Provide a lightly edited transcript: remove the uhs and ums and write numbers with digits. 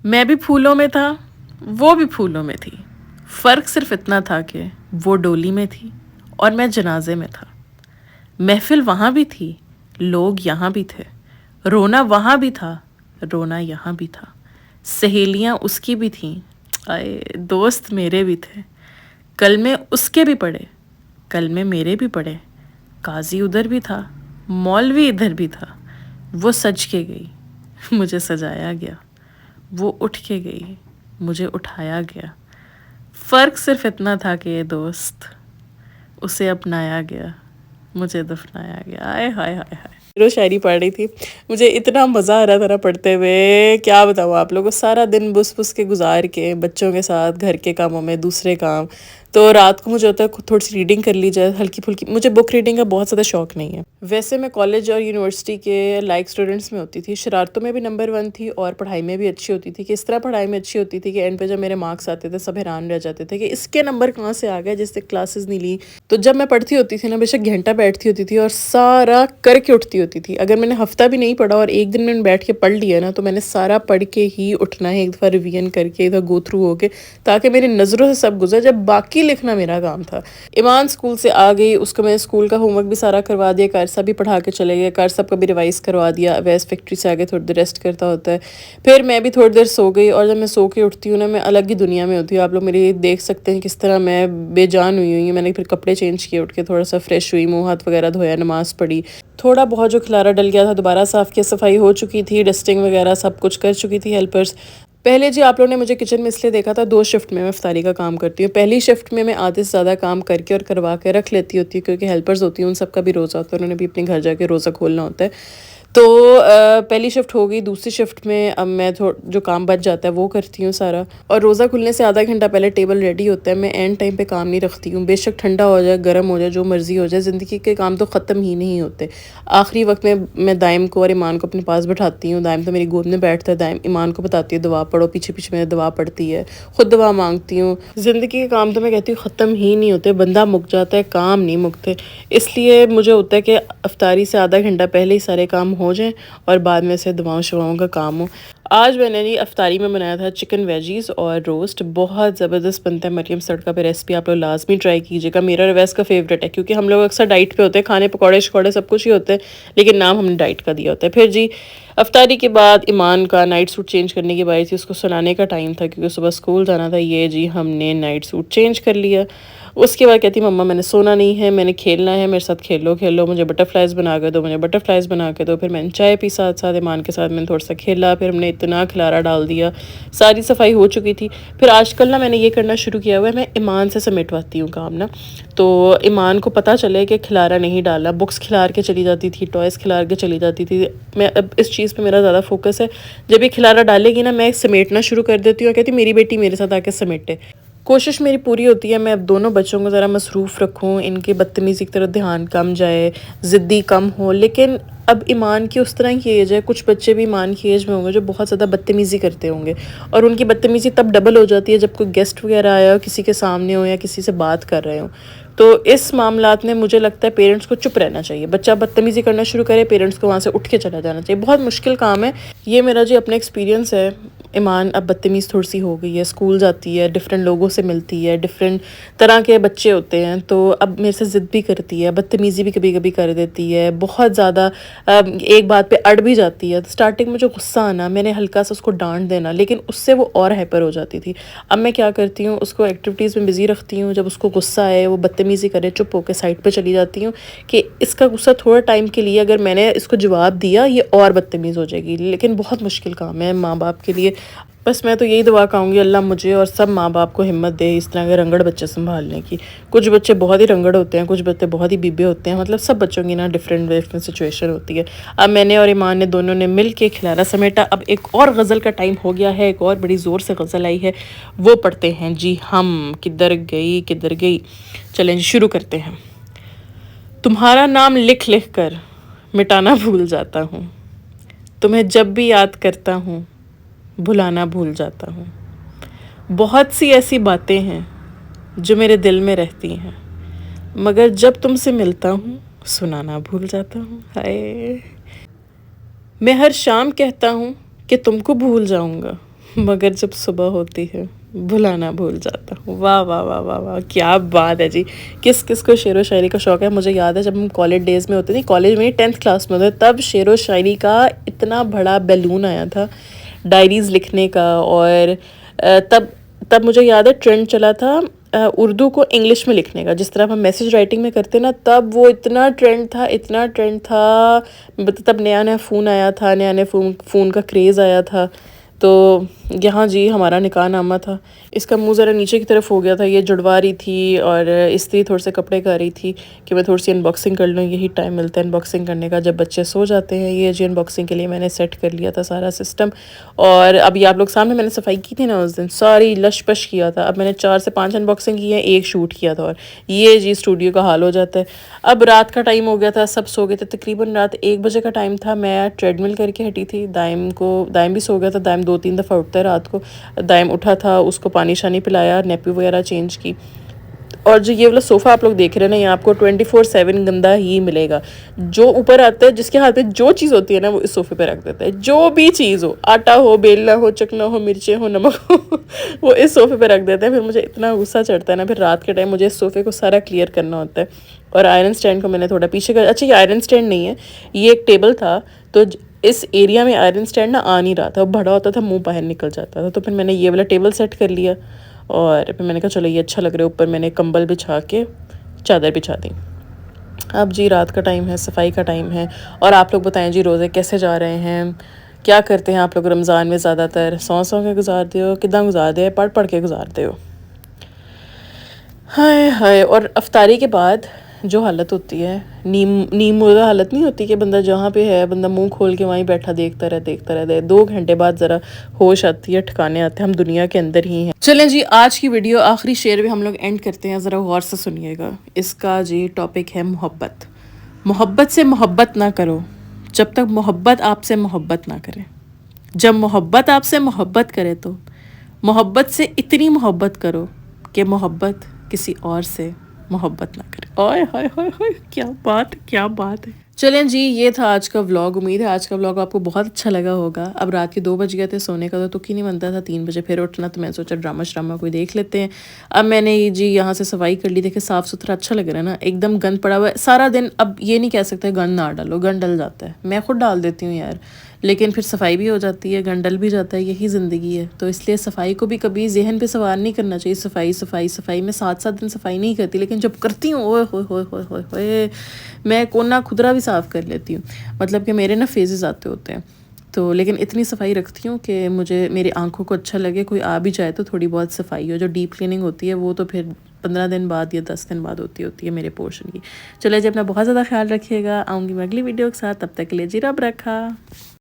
मैं भी फूलों में था, वो भी फूलों में थी। फ़र्क सिर्फ इतना था कि वो डोली में थी और मैं जनाजे में था। महफिल वहाँ भी थी, लोग यहाँ भी थे। रोना वहाँ भी था, रोना यहाँ भी था। सहेलियाँ उसकी भी थीं, आए दोस्त मेरे भी थे। कलमे उसके भी पढ़े, कलमे मेरे भी पढ़े। काजी उधर भी था, मौलवी इधर भी था। वो सज के गई, मुझे सजाया गया। वो उठ के गई, मुझे उठाया गया। फ़र्क सिर्फ इतना था कि ये दोस्त, उसे अपनाया गया, मुझे दफनाया गया। आए हाय हाय हाय। रोज शायरी पढ़ रही थी, मुझे इतना मज़ा आ रहा था ना पढ़ते हुए, क्या बताऊँ आप लोगों को। सारा दिन बुस बुस के गुजार के बच्चों के साथ, घर के कामों में, दूसरे काम, तो रात को मुझे होता है थोड़ी सी रीडिंग कर ली जाए हल्की फुल्की। मुझे बुक रीडिंग का बहुत ज़्यादा शौक नहीं है। वैसे मैं कॉलेज और यूनिवर्सिटी के लाइक स्टूडेंट्स में होती थी, शरारतों में भी नंबर 1 थी और पढ़ाई में भी अच्छी होती थी। कि इस तरह पढ़ाई में अच्छी होती थी कि एंड पे जब मेरे मार्क्स आते थे सब हैरान रह जाते थे कि इसके नंबर कहाँ से आ गए जिससे क्लासेस नहीं ली। तो जब मैं पढ़ती होती थी ना, बेशक घंटा बैठती होती थी और सारा करके उठती होती थी। अगर मैंने हफ्ता भी नहीं पढ़ा और एक दिन मैंने बैठ के पढ़ लिया ना, तो मैंने सारा पढ़ के ही उठना है, एक दफ़ा रिवीजन करके, एक दफ़ा गो थ्रू होके, ताकि मेरी नज़रों से सब गुजर जब बाकी लिखना मेरा काम था। ईमान स्कूल से आ गई, उसको मैंने स्कूल का होमवर्क भी सारा करवा दिया, कारसा भी पढ़ा के चले गए, कारसा का भी रिवाइज़ करवा दिया। अवैस फैक्ट्री से आगे थोड़ी देर रेस्ट करता होता है, फिर मैं भी थोड़ी देर सो गई। और जब मैं सो के उठती हूँ ना, मैं अलग ही दुनिया में होती हूँ। आप लोग मेरी देख सकते हैं किस तरह मैं बेजान हुई हूँ। मैंने फिर कपड़े चेंज किए, उठ के थोड़ा सा फ्रेश हुई, मुँह हाथ वगैरह धोया, नमाज़ पढ़ी, थोड़ा बहुत जो खिलारा डल गया था दोबारा साफ़ किया, सफाई हो चुकी थी, डस्टिंग वगैरह सब कुछ कर चुकी थी हेल्पर्स। पहले जी आप लोगों ने मुझे किचन में इसलिए देखा था, 2 शिफ्ट में मैं इफ्तारी का काम करती हूँ। पहली शिफ्ट में मैं आधे से ज़्यादा काम करके और करवा के रख लेती होती हूँ, क्योंकि हेल्पर्स होती हैं, उन सबका भी रोज़ा होता है, उन्होंने भी अपने घर जाके रोज़ा खोलना होता है। तो पहली शिफ्ट हो गई। दूसरी शिफ्ट में अब मैं जो काम बच जाता है वो करती हूँ सारा। और रोज़ा खुलने से आधा घंटा पहले टेबल रेडी होता है। मैं एंड टाइम पे काम नहीं रखती हूँ, बेशक ठंडा हो जाए, गर्म हो जाए, जो मर्ज़ी हो जाए, ज़िंदगी के काम तो ख़त्म ही नहीं होते। आखिरी वक्त में मैं दाइम को और ईमान को अपने पास बैठाती हूँ। दाइम तो मेरी गोद में बैठता है, दाइम ईमान को बताती है दुआ पढ़ो, पीछे पीछे मेरे दुआ पढ़ती है, खुद दुआ मांगती हूँ। ज़िंदगी के काम तो मैं कहती हूँ ख़त्म ही नहीं होते, बंदा मुक जाता है, काम नहीं मुकते। इसलिए मुझे होता है कि इफ्तारी से आधा घंटा पहले ही सारे काम हो जाएं और बाद में से दुआओं शुआओं का काम हो। आज मैंने जी इफ्तारी में बनाया था चिकन वेजीज़ और रोस्ट, बहुत ज़बरदस्त बनता है मरियम तड़का पे। रेसिपी आप लोग लाजमी ट्राई कीजिएगा, मेरा रवैस का फेवरेट है, क्योंकि हम लोग अक्सर डाइट पे होते हैं, खाने पकौड़े शकौड़े सब कुछ ही होते हैं, लेकिन नाम हमने डाइट का दिया होता है। फिर जी इफ्तारी के बाद ईमान का नाइट सूट चेंज करने की बारी थी, उसको सुलाने का टाइम था क्योंकि सुबह स्कूल जाना था। ये जी हमने नाइट सूट चेंज कर लिया। उसके बाद कहती मम्मा मैंने सोना नहीं है, मैंने खेलना है, मेरे साथ खेलो, मुझे बटरफ्लाइज़ बना के दो, मुझे बटरफ्लाइज़ बना के दो। फिर मैंने चाय पी साथ साथ, ईमान के साथ मैंने थोड़ा सा खेला, फिर हमने इतना खिलारा डाल दिया, सारी सफाई हो चुकी थी। फिर आजकल ना मैंने ये करना शुरू किया हुआ है, मैं ईमान से समेटवाती हूँ काम ना, तो ईमान को पता चले कि खिलारा नहीं डालना। बुक्स खिलार के चली जाती थी, टॉयज़ खिलार के चली जाती थी। मैं अब इस चीज़ पे मेरा ज़्यादा फोकस है। जब ये खिलारा डालेगी ना, मैं समेटना शुरू कर देती हूँ, कहती मेरी बेटी मेरे साथ आके समेटे। कोशिश मेरी पूरी होती है मैं अब दोनों बच्चों को ज़रा मसरूफ़ रखूँ, इनके बदतमीज़ी की तरफ ध्यान कम जाए, ज़िद्दी कम हो। लेकिन अब ईमान की उस तरह की एज है, कुछ बच्चे भी ईमान की एज में होंगे जो बहुत ज़्यादा बदतमीज़ी करते होंगे, और उनकी बदतमीज़ी तब डबल हो जाती है जब कोई गेस्ट वगैरह आया हो, किसी के सामने हो या किसी से बात कर रहे हो। तो इस मामलात में मुझे लगता है पेरेंट्स को चुप रहना चाहिए। बच्चा बदतमीज़ी करना शुरू करे, पेरेंट्स को वहाँ से उठ के चला जाना चाहिए। बहुत मुश्किल काम है ये, मेरा जी अपना एक्सपीरियंस है। ईमान अब बदतमीज़ थोड़ी सी हो गई है, स्कूल जाती है, डिफरेंट लोगों से मिलती है, डिफरेंट तरह के बच्चे होते हैं, तो अब मेरे से ज़िद भी करती है, बदतमीज़ी भी कभी कभी कर देती है, बहुत ज़्यादा एक बात पे अड़ भी जाती है। तो स्टार्टिंग में जो गुस्सा आना, मैंने हल्का सा उसको डांट देना, लेकिन उससे वो और हाइपर हो जाती थी। अब मैं क्या करती हूँ, उसको एक्टिविटीज़ में बिज़ी रखती हूँ। जब उसको गुस्सा आए, वो बदतमीज़ी करे, चुप होकर साइड पर चली जाती हूँ कि इसका गुस्सा थोड़ा टाइम के लिए, अगर मैंने इसको जवाब दिया ये और बदतमीज़ हो जाएगी। लेकिन बहुत मुश्किल काम है माँ बाप के लिए। बस मैं तो यही दुआ कहूँगी, अल्लाह मुझे और सब माँ बाप को हिम्मत दे इस तरह के रंगड़ बच्चे संभालने की। कुछ बच्चे बहुत ही रंगड़ होते हैं, कुछ बच्चे बहुत ही बीबे होते हैं, मतलब सब बच्चों की ना डिफरेंट सिचुएशन होती है। अब मैंने और ईमान ने दोनों ने मिल के खिलारा समेटा। अब एक और गज़ल का टाइम हो गया है, एक और बड़ी ज़ोर से गज़ल आई है, वो पढ़ते हैं जी हम। किधर गई, चलें शुरू करते हैं। तुम्हारा नाम लिख लिख कर मिटाना भूल जाता हूँ, तुम्हें जब भी याद करता हूँ भुलाना भूल जाता हूँ। बहुत सी ऐसी बातें हैं जो मेरे दिल में रहती हैं, मगर जब तुमसे मिलता हूँ सुनाना भूल जाता हूँ। हाय, मैं हर शाम कहता हूँ कि तुमको भूल जाऊँगा, मगर जब सुबह होती है भुलाना भूल जाता हूँ। वाह वाह वाह वाह वाह, क्या बात है जी। किस किस को शेरो शायरी का शौक़ है। मुझे याद है जब हम कॉलेज डेज़ में होते थे, कॉलेज में 10th क्लास में होते, तब शेरो शायरी का इतना बड़ा बैलून आया था डायरीज़ लिखने का। और तब तब मुझे याद है ट्रेंड चला था उर्दू को इंग्लिश में लिखने का, जिस तरह हम मैसेज राइटिंग में करते ना, तब वो इतना ट्रेंड था, इतना ट्रेंड था। तब नया नया फ़ोन आया था, नया नया फ़ोन का क्रेज़ आया था। तो यहाँ जी हमारा निकाहनामा था। इसका मुंह ज़रा नीचे की तरफ हो गया था, ये जुड़वा रही थी और इस्त्री थोड़े से कपड़े कर रही थी कि मैं थोड़ी सी अनबॉक्सिंग कर लूँ। यही टाइम मिलता है अनबॉक्सिंग करने का जब बच्चे सो जाते हैं। ये जी अनबॉक्सिंग के लिए मैंने सेट कर लिया था सारा सिस्टम। और अभी आप लोग सामने मैंने सफाई की थी ना उस दिन, सारी लश पश किया था। अब मैंने 4 से 5 अनबॉक्सिंग की है, 1 शूट किया था। और ये जी स्टूडियो का हाल हो जाता है। अब रात का टाइम हो गया था, सब सो गए थे, तकरीबन रात 1 बजे का टाइम था। मैं ट्रेडमिल करके हटी थी। दाइम भी सो गया था। दाइम 2-3 दफ़ा उठता है रात को। दाइम उठा था, उसको पानी शानी पिलाया, नेपी वगैरह चेंज की। और जो ये वाला सोफ़ा आप लोग देख रहे हैं ना, ये आपको 24/7 गंदा ही मिलेगा। जो ऊपर आता है, जिसके हाथ में जो चीज़ होती है ना, वो इस सोफ़े पे रख देता है। जो भी चीज़ हो, आटा हो, बेलना हो, चकना हो, मिर्चें हो, नमक हो वो इस सोफ़े पे रख देते हैं। फिर मुझे इतना गुस्सा चढ़ता है ना, फिर रात के टाइम मुझे इस सोफ़े को सारा क्लियर करना होता है। और आयरन स्टैंड को मैंने थोड़ा पीछे कर, अच्छा ये आयरन स्टैंड नहीं है, ये एक टेबल था। तो इस एरिया में आयरन स्टैंड ना आ नहीं रहा था, बड़ा होता था, मुंह बाहर निकल जाता था। तो फिर मैंने ये वाला टेबल सेट कर लिया। और फिर मैंने कहा चलो ये अच्छा लग रहा है। ऊपर मैंने कंबल बिछा के चादर बिछा दी। अब जी रात का टाइम है, सफाई का टाइम है। और आप लोग बताएं जी रोज़े कैसे जा रहे हैं, क्या करते हैं आप लोग रमज़ान में? ज़्यादातर सौ के गुजारते हो, कितना गुजारते हो, पढ़ पढ़ के गुजारते हो? हाय हाय। और अफ्तारी के बाद जो हालत होती है, नीम मुर्दा हालत नहीं होती कि बंदा जहाँ पे है, बंदा मुंह खोल के वहीं बैठा देखता रहे। 2 घंटे बाद ज़रा होश आती है, ठिकाने आते हैं, हम दुनिया के अंदर ही हैं। चलें जी, आज की वीडियो आखिरी शेर में हम लोग एंड करते हैं। ज़रा गौर से सुनिएगा। इसका जी टॉपिक है मोहब्बत। मोहब्बत से मोहब्बत ना करो जब तक मोहब्बत आपसे मोहब्बत ना करे। जब मोहब्बत आपसे मोहब्बत करे तो मोहब्बत से इतनी मोहब्बत करो कि मोहब्बत किसी और से मोहब्बत ना करे। ओए हाय हाय हाय, क्या बात है। चलें जी, ये था आज का व्लॉग। उम्मीद है आज का व्लॉग आपको बहुत अच्छा लगा होगा। अब रात के 2 बज गए थे, सोने का तो तुक ही नहीं बनता था 3 बजे फिर उठना। तो मैं सोचा ड्रामा श्रामा कोई देख लेते हैं। अब मैंने ये जी यहाँ से सफाई कर ली। देखे साफ़ सुथरा अच्छा लग रहा है ना, एकदम गंद पड़ा हुआ है सारा दिन। अब ये नहीं कह सकते गंद ना डालो, गंद डल जाता है, मैं खुद डाल देती हूँ यार, लेकिन फिर सफाई भी हो जाती है, गंद डल भी जाता है, यही ज़िंदगी है। तो इसलिए सफाई को भी कभी जहन पे सवार नहीं करना चाहिए। सफाई सफाई सफाई, मैं 7-7 दिन सफाई नहीं करती, लेकिन जब करती हूँ ओए होए होए होए होए होए, मैं कोना खुदरा भी साफ़ कर लेती हूँ। मतलब कि मेरे ना फेजेस आते होते हैं, तो लेकिन इतनी सफाई रखती हूँ कि मुझे मेरी आंखों को अच्छा लगे। कोई आ भी जाए तो थोड़ी बहुत सफाई हो। जो डीप क्लीनिंग होती है वो तो फिर 15 दिन बाद या 10 दिन बाद होती है मेरे पोर्शन की। चलिए जी, अपना बहुत ज़्यादा ख्याल रखिएगा। आऊँगी मैं अगली वीडियो के साथ, तब तक के लिए जी रब रखा।